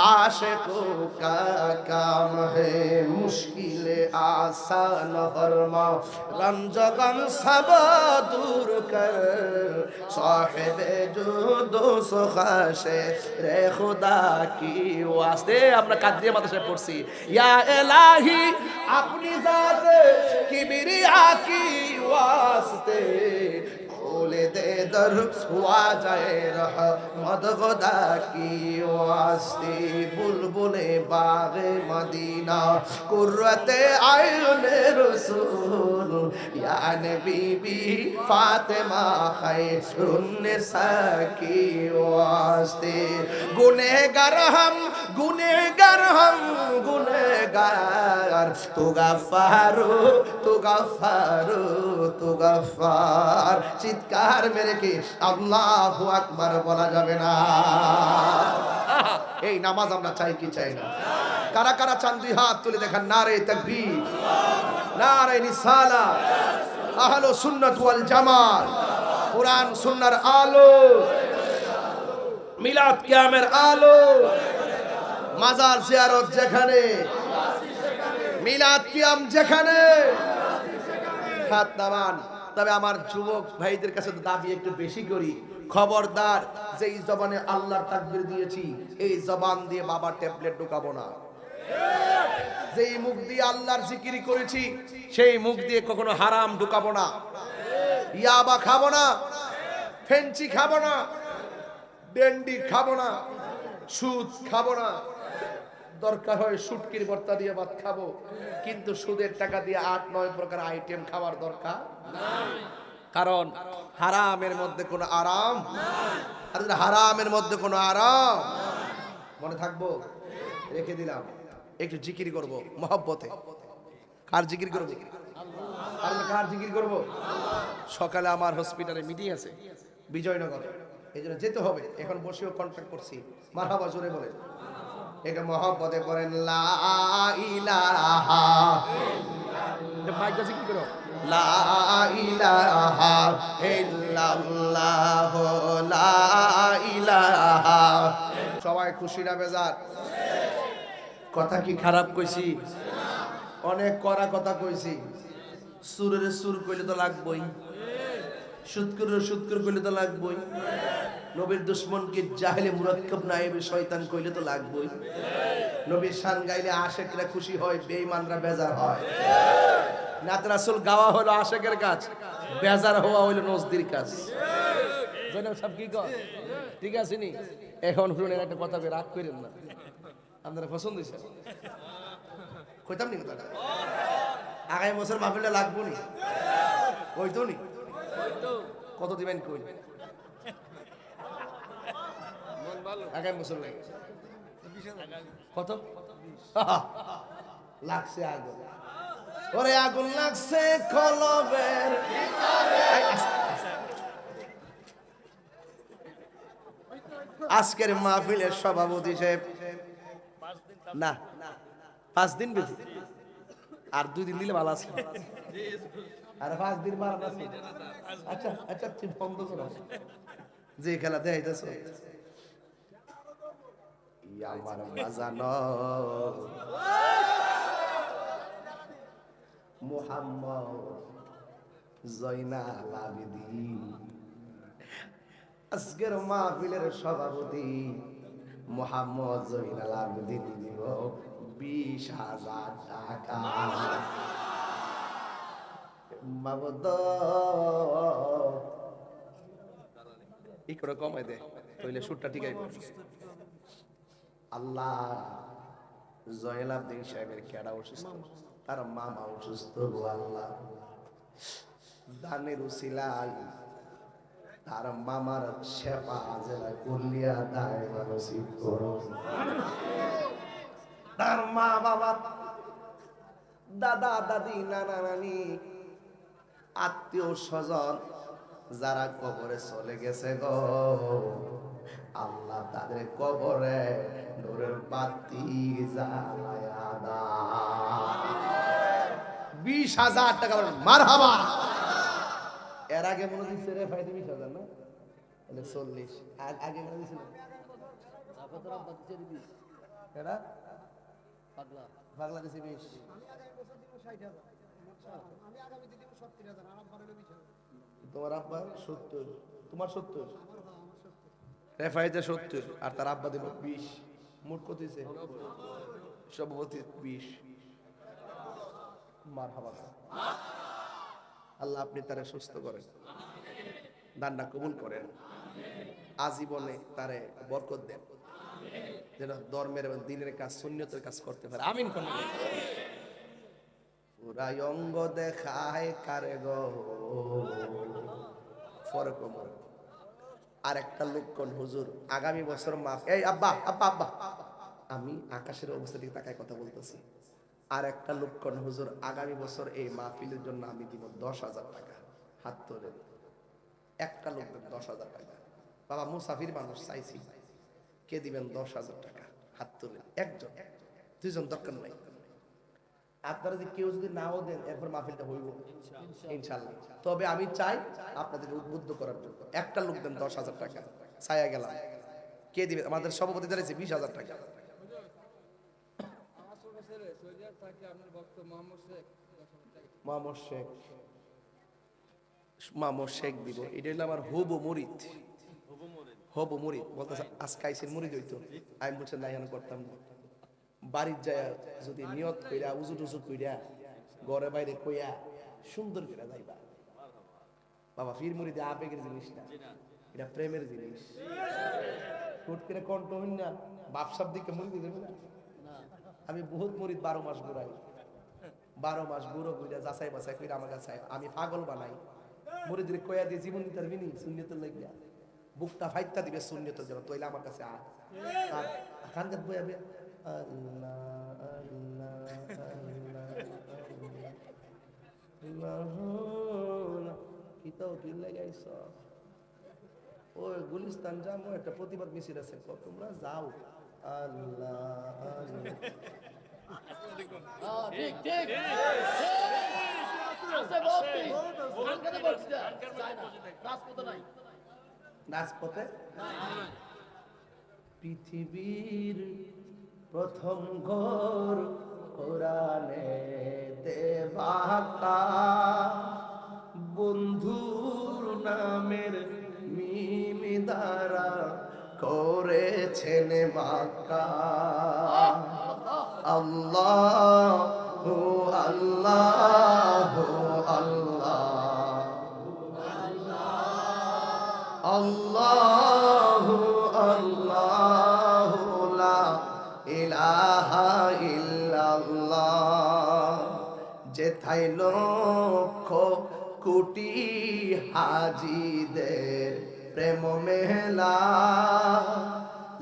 आशिकों का काम है, मुश्किल आसान फरमा रंज गम सब दूर कर, साहिब जुदो सुखाशे रे खुदा की वास्ते। আমরা কাদরিয়া মাদ্রাসায় পড়ছি, ইয়া ইলাহি अपनी जात किबरिया की वास्ते खोले दे दर हुआ जाए रहमत खुदा की वास्ते, बुलबुले बागे मदीना कुर्रते आयुने रसूल, या नबी बी फातिमा खैरुन निसा की वास्ते। गुनहगार हम गुनहगार हम गुनहगार, तू गफ्फारो तू गफ्फारो तू गफ्फार। চিৎকার মেরে কি আল্লাহু আকবার বলা যাবে না? এই নামাজ আমরা চাই কি চাই না? কারা কারা চান দুই হাত তুলে দেখান। নারে তাকবীর, নারে রিসালাত, আহলে সুন্নাত ওয়াল জামাত, কোরআন সুন্নাহর আলো, মিলাদ কিয়ামের আলো, মাজার জিয়ারত যেখানে, মিলাদ কিয়াম যেখানে, হাত নামান। তবে আমার যুবক ভাইদের কাছে দাবি একটু বেশি করি, খবরদার, যেই জবানে আল্লাহর তাকবীর দিয়েছি এই জবান দিয়ে বাবা ট্যাবলেট ঢুকাবো না। যেই মুখ দিয়ে আল্লাহর জিকির করেছি সেই মুখ দিয়ে কখনো হারাম ঢুকাবো না, ইয়াবা খাবো না, ফেঞ্চি খাবো না, ডেন্ডি খাবো না, সুদ খাবো না। দরকার হয় শুটকির ভর্তা দিয়ে ভাত খাবো, কিন্তু সুদের টাকা দিয়ে 8-9 প্রকার আইটেম খাওয়ার দরকার নাই। কারণ হারামের মধ্যে কোনো আরাম নাই, হারামের মধ্যে কোনো আরাম মনে থাকবো। রেখে দিলাম, একটু জিকির করব মহব্বতে। কার জিকির করব? আল্লাহ। কার জিকির করব? সকালে আমার হসপিটালে মিটিং আছে বিজয়নগরে, এই জন্য যেতে হবে। এখন বসেও কন্ট্যাক্ট করছি। মারহাবা, জোরে বলেন, एक मोहब्बते पढ़ें ला इलाहा इल्लल्लाह, माइक से की करो, ला इलाहा इल्लल्लाह ला इलाहा। সবাই খুশি না বেজার? কথা কি খারাপ কইছি? অনেক কড়া কথা কইছি। সুরের সুর কইলে তো লাগবই, সুৎকুরের সুৎকুর কইলে তো লাগবই। নবীর দুশ্মনকে জাহেলে মুরাক্কাব নায়েবে শয়তান কইলে তো লাগবেই। নবীর শান গাইলে আশেকরা খুশি হয়, বেঈমানরা বেজার হয়। নাত রাসূল গাওয়া হলো আশেকের কাজ, বেজার হওয়া হলো নজদির কাজ। জানেন সব কি কয়? ঠিক আছে নি? এখন শুনেন একটা কথা কই, রাগ করেন না। আপনারা পছন্দ হইছে? কইতাম নি কথা? আগামী বছর মাহফিলটা লাগবো নি? কইতো নি? কত দিবেন কই? আগামী বছর লাগে কত? লাগছে আগুন, ওরে আগুন লাগছে কলবের। আজকের মাহফিলের সভাপতি সাহেব না 5 দিন বেশি, আর 2 দিন দিলে ভালো আছে। আর 5 দিন বাড়ান আছে। আচ্ছা আচ্ছা তুই বন্ধ করো, যে খেলা দেখাইতেছো। আমার বাজানো মুহাম্মদ জয়নাল আবেদীন, আজকের মাহফিলের সভাপতি মুহাম্মদ জয়নাল আবেদীন দিব 20,000 টাকা। মাবদ ই করে কমাই দে, তাইলে সুরটা ঠিক আইবে। আল্লাহ জয়নাল আবেদীন সাহেবের কেডা অসুস্থ, তার মামা অসুস্থ। গো আল্লাহ, দানের উসিলায় তার মামার সেবা জেলা কুলিয়া দায় নসিব করো। তার মা বাবা, দাদা দাদি, নানা নানি, আত্মীয় স্বজন যারা কবরে চলে গেছে গো আল্লাহ, তাদের কবরে নূরের বাতি জ্বালায়া দাও। 20,000 টাকা মারহাবা। এর আগে মনে দিচ্ছে রে ভাই 20,000 না, তাহলে 40 আগে মনে দিছিল এরা পাগলা দিছে 20। তোমার আব্বা 70, তোমার 70, রেফাইতে 70 আর তার আব্বা দিল 20, মোট কত হইছে? সভাপতি 20। মারহাবা। আল্লাহ আপনি তারে সুস্থ করেন, দানটা কবুল করেন, আজীবনে তারে বরকত দেন, যেন ধর্মের এবং দ্বীনের কাজ, সুন্নতের কাজ করতে পারে। আমিন কোন পুরাই অঙ্গ দেখায় কারে গো ফরকম। আর একটা লোক কোন হুজুর আগামী বছর মাফ, এই আব্বা আব্বা আব্বা, আমি আকাশের অবস্থা দিকে তাকায় কথা বলতেছি। আর একটা লোক কোন হুজুর আগামী বছর এই মাহফিলের জন্য আমি দিব 10,000 টাকা। হাত তোলে একটা লোক 10,000 টাকা। বাবা মুসাফির মানুষ চাইছি, কে দিবেন 10,000 টাকা? হাত তোলে একজন, 2জন দরকার নাই। আপনারা যদি কেউ যদি নাও দেন এরপর মাহফিলটা হইব ইনশাআল্লাহ। তবে আমি চাই আপনাদেরকে উদ্বুদ্ধ করার জন্য একটা লোক দেন 10,000 টাকা। ছায়া গেলাম, কে দিবে? আমাদের সভাপতি দাঁড়িয়েছে 20,000 টাকা। মামুর শেখ দিব। এটা হলো আমার হবু মুরিদ, হবু মুরিদ। বলতেছে আজকে আইসের মুরিদ হইতো, আমি বলছেন না এখানে করতাম না। বাড়ির যায় যদি নিয়ত কইরা উজু টুজু কইরা ঘরে বাইরে কইয়া সুন্দর করে যাইবা। বাবা ফির মুরিদে আবেগের জিনিস না, এটা প্রেমের জিনিস। হুট করে কণ্ঠ হইন না, বাপসাব দিকে মুরিদ দেবে না। আমি বহুত মুরিদ 12 মাস ঘুরাই, 12 মাস বুড়ো বুঝা যাচাই বাছাই করে আমার কাছে আমি পাগল বানাই। মুরিদের কয়া দিয়ে জীবন দিতে পারবি নি সুন্নতের লাগিয়া, বুকটা ফাইটটা দিবে সুন্নতের জন্য, তইলে আমার কাছে আর খানজাত বয়াবে আল্লাহ আল্লাহ আল্লাহ কিতাও কি লাগাইছ। ওই গুলিস্তান যাবো, একটা প্রতিবাদ মিছিল আছে, তোমরা যাও। আল্লাহ রাজপথে পৃথিবীর প্রথম ঘর কোরআনে দেবাকা, বন্ধুর নামের দ্বারা করেছেন মাক্কা আল্লাহ আল্লাহ আল্লাহ আল্লাহ আল্লাহ লা ইলাহা ইল্লাল্লাহ যেথায় লক্ষ কোটি হাজিদের প্রেম মেলা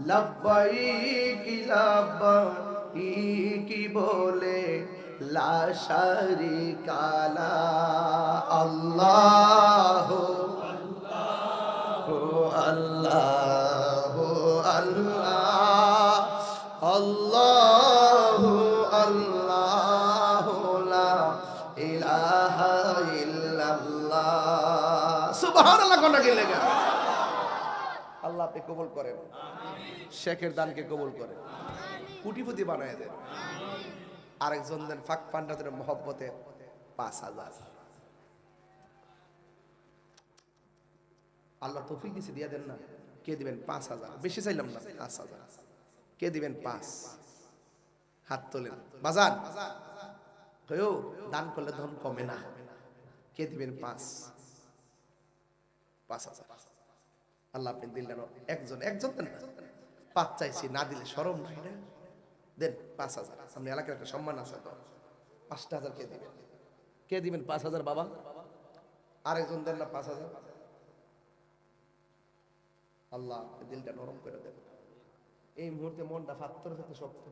লব্বাইক লব্বাইক বলে লা শারিকা লা আল্লাহ আল্লাহ আল্লাহ আল্লাহ আল্লাহ লা ইলাহা ইল্লাল্লাহ সুবহানাল্লাহ কোন লাগা আল্লাহ আপনি কবুল করেন শেখের দানকে কবুল করেন কোটিপতি বানায় দেন আরেকজন দেন ফাক পান্ডাতের মহব্বতে ৫,০০০ আল্লাহ তৌফিক দিছে দিয়া দেন না কে দিবেন ৫,০০০ বেশি চাইলাম না ৫,০০০ কে দিবেন ৫ হাত তোলেন বাজান কয়ো দান করলে ধন কমে না কে দিবেন ৫,০০০ আল্লাহ আপনি দিলেন একজন দেন না ৫ চাইছি না দিলে শরম নাই না দেন ৫,০০০ সামনে এলাকার একটা সম্মান আছে তো ৫,০০০ কে দিবেন ৫,০০০ বাবা আরেকজন দেন না ৫,০০০ আল্লাহ দিলটা নরম করে দেন এই মুহূর্তে মনটা পাথরের সাথে শক্ত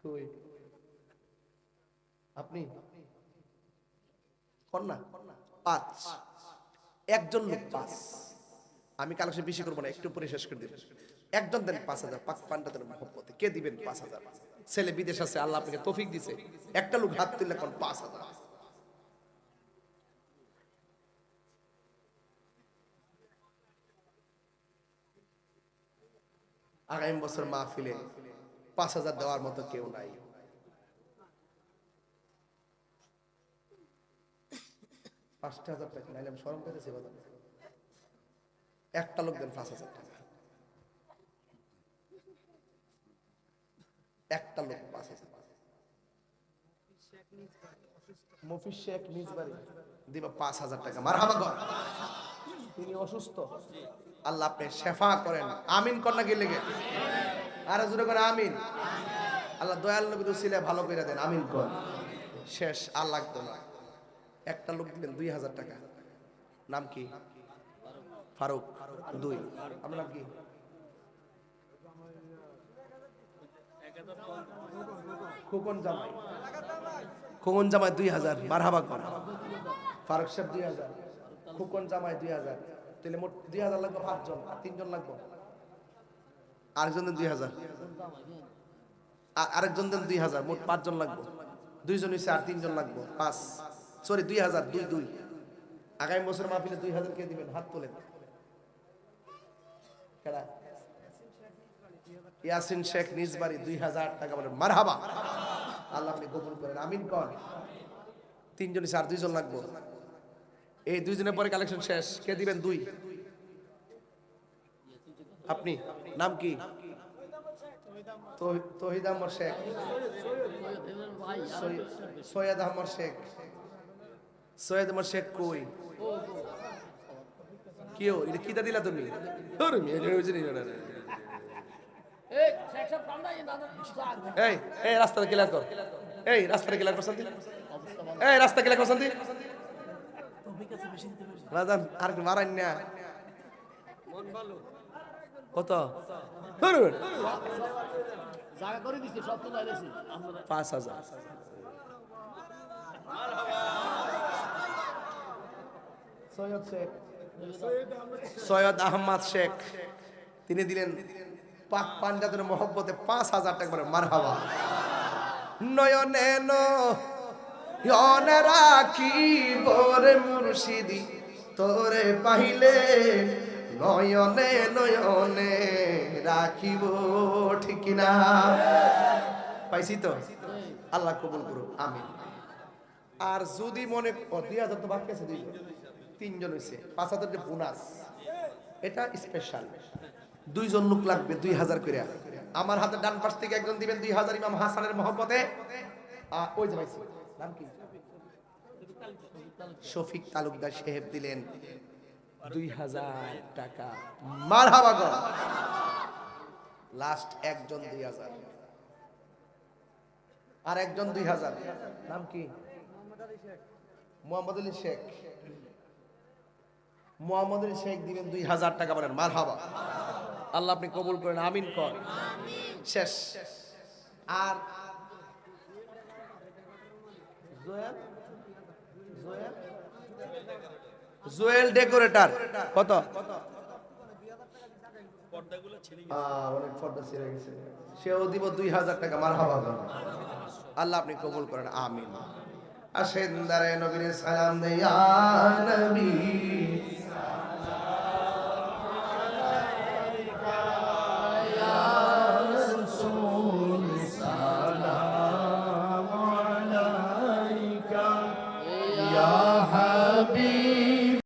কই আপনি কন্যা ৫ একজন লোক ৫ আমি কালেকশন বেশি করবো না একটু পরে শেষ করে দিবেন একজন দেন ৫,০০০ পাক পান্ডাতের মহব্বতে কে দিবেন ৫,০০০ ছেলে বিদেশ আছে আল্লাহ আপনাকে তৌফিক দিছে একটা লোক হাত তুললে কোন ৫,০০০ আগামী বছর মাহফিলে ৫,০০০ দেওয়ার মতো কেউ নাই ৳৫,০০০ নাইলে আমি শরম পেতেছি বাবা একটা লোক দেন ৫,০০০ টাকা একটা লোক ৫,০০০ মফিজ শেখ নিজ বাড়ি দিবা ৫,০০০ টাকা মারহাবা কর তিনি অসুস্থ আল্লাহ আপনি শেফা করেন আমিন কন্যা কি লেগে আর জোরে করে আমিন আল্লাহ দয়াল নবীর উসিলায় ভালো করে দেন আমিন কর শেষ আর লাগতো না একটা লোক দিলেন ২,০০০ টাকা নাম কি ফারুক ২ আপনার নাম কি খোকন জামাই ২,০০০ মারহাবা কর ফারুক সাহেব ২,০০০ খোকন জামাই ২,০০০ তাহলে মোট ২,০০০ লাগবে ৫ জন আর ৩ জন লাগবে আরেকজন দেন ২,০০০ আরেকজন দেন ২,০০০ মোট ৫ জন লাগবে ২ জন হইছে আর ৩ জন লাগবে ৫ সরি ২,০০০ ২ আগামী বছর মাহফিলে ২,০০০ কে দিবেন হাত তোলেন কেডা ইয়াসিন শেখ নিজবাড়ি ২,০০০ টাকা বলেন মারহাবা আল্লাহ আপনি কবুল করেন আমিন কোন ৩ জন হইছে আর ২ জন লাগবে এই ২ জনের পরে কালেকশন শেষ কে দিবেন ২ আপনি নাম কি তহিদ আহমদ শেখ সৈয়দ আহমদ শেখ সৈয়দ আহমদ শেখ কই কেউ এটা কিতা দিলা তুমি এই রাস্তাটা ক্লিয়ার কর এই রাস্তাটা ক্লিয়ার করছেন এই রাস্তা ক্লিয়ার করছেন রাজান আর মারান না কত ৫,০০০ সৈয়দ আহমদ শেখ তিনি দিলেন পাক পাঞ্জাবের মহব্বতে ৫,০০০ টাকা করে মারহাবা নয়নে নয়নে রাখি বরে মুর্শিদি তোরে পাইলে নয়নে নয়নে রাখিব ঠিক না পাইছি তো আল্লাহ কবুল করুক আমিন আর যদি মনে 2000 তো বাকি আছে, 3জন হয়েছে, 5000 যে বোনাস, এটা স্পেশাল। 2জন লোক লাগবে 2000 করে। আমার হাতে ডান পাশ থেকে একজন দিবেন 2000 ইমাম হাসানের মহব্বতে। ওই যে ভাইছি নাম কি, শফিক তালুকদার সাহেব দিলেন 2000 টাকা। মারহাবা গো। লাস্ট একজন 2000, আর একজন 2000, নাম কি, মোহাম্মদ আলী শেখ। মোহাম্মদ আলী শেখ দিবেন 2000 টাকা। বলেন মারহাবা। আল্লাহ আপনি কবুল করেন, আমিন কর। শেষ। আর জুয়েল ডেকোরেটর কত? অনেক পর্দা ছিঁড়ে গেছে, সেও দিব 2000 টাকা। মারহাবা। আল্লাহ আপনি কবুল করেন, আমিন। আসেন দাঁড়ায় নবীর সালাম দেয়া নবী